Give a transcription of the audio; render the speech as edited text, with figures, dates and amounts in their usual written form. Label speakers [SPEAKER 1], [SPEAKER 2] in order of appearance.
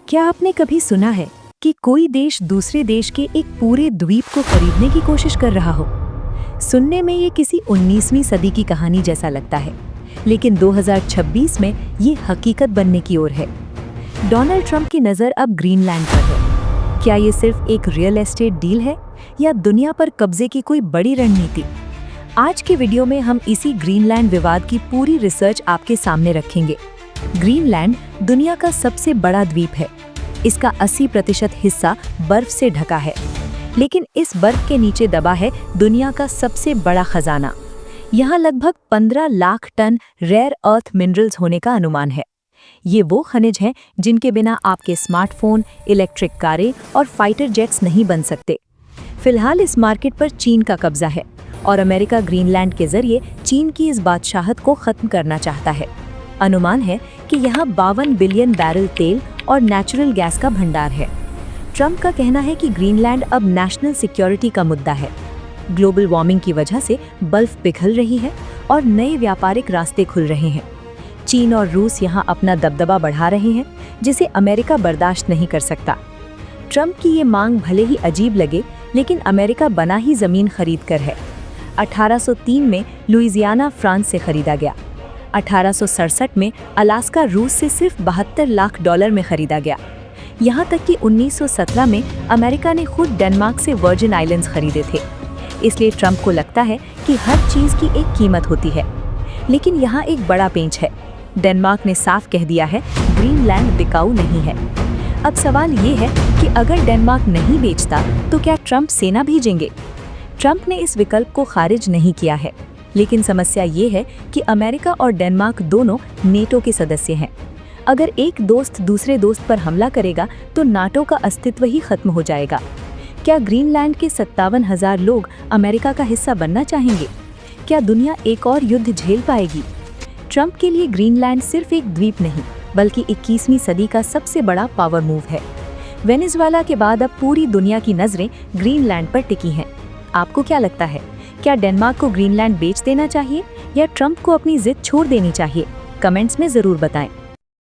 [SPEAKER 1] क्या आपने कभी सुना है कि कोई देश दूसरे देश के एक पूरे द्वीप को खरीदने की कोशिश कर रहा हो? सुनने में ये किसी 19वीं सदी की कहानी जैसा लगता है, लेकिन 2026 में ये हकीकत बनने की ओर है। डोनाल्ड ट्रंप की नज़र अब ग्रीनलैंड पर है। क्या ये सिर्फ एक रियल एस्टेट डील है या दुनिया पर कब्जे की कोई बड़ी रणनीति? आज के वीडियो में हम इसी ग्रीनलैंड विवाद की पूरी रिसर्च आपके सामने रखेंगे। ग्रीनलैंड दुनिया का सबसे बड़ा द्वीप है। इसका 80% हिस्सा बर्फ से ढका है, लेकिन इस बर्फ के नीचे दबा है दुनिया का सबसे बड़ा खजाना। यहाँ लगभग 15 lakh tonne rare earth minerals होने का अनुमान है। ये वो खनिज हैं जिनके बिना आपके स्मार्टफोन, इलेक्ट्रिक कारें और फाइटर जेट्स नहीं बन सकते। फिलहाल इस मार्केट पर चीन का कब्जा है और अमेरिका ग्रीनलैंड के जरिए चीन की इस बादशाहत को खत्म करना चाहता है। अनुमान है कि यहाँ 52 बिलियन बैरल तेल और नेचुरल गैस का भंडार है। ट्रंप का कहना है कि ग्रीनलैंड अब नेशनल सिक्योरिटी का मुद्दा है। ग्लोबल वार्मिंग की वजह से बर्फ पिघल रही है और नए व्यापारिक रास्ते खुल रहे हैं। चीन और रूस यहाँ अपना दबदबा बढ़ा रहे हैं, जिसे अमेरिका बर्दाश्त नहीं कर सकता। ट्रंप की ये मांग भले ही अजीब लगे, लेकिन अमेरिका बना ही जमीन खरीद कर है। 1803 में लुइजियाना फ्रांस से खरीदा गया। 1867 में अलास्का रूस से सिर्फ $72 लाख में खरीदा गया। यहाँ तक कि 1917 में अमेरिका ने खुद डेनमार्क से वर्जिन आइलैंड्स खरीदे थे। इसलिए ट्रंप को लगता है कि हर चीज़ की एक कीमत होती है। लेकिन यहाँ एक बड़ा पेंच है। डेनमार्क ने साफ कह दिया है, ग्रीनलैंड बिकाऊ नहीं है। अब सवाल ये है कि अगर डेनमार्क नहीं बेचता तो क्या ट्रंप सेना भेजेंगे? ट्रंप ने इस विकल्प को खारिज नहीं किया है, लेकिन समस्या ये है कि अमेरिका और डेनमार्क दोनों नेटो के सदस्य हैं। अगर एक दोस्त दूसरे दोस्त पर हमला करेगा तो नाटो का अस्तित्व ही खत्म हो जाएगा। क्या ग्रीनलैंड के 57,000 लोग अमेरिका का हिस्सा बनना चाहेंगे? क्या दुनिया एक और युद्ध झेल पाएगी? ट्रंप के लिए ग्रीनलैंड सिर्फ एक द्वीप नहीं, बल्कि 21वीं सदी का सबसे बड़ा पावर मूव है। वेनेजुएला के बाद अब पूरी दुनिया की नज़रें ग्रीनलैंड पर टिकी हैं। आपको क्या लगता है? क्या डेनमार्क को ग्रीनलैंड बेच देना चाहिए या ट्रंप को अपनी जिद छोड़ देनी चाहिए? कमेंट्स में ज़रूर बताएं।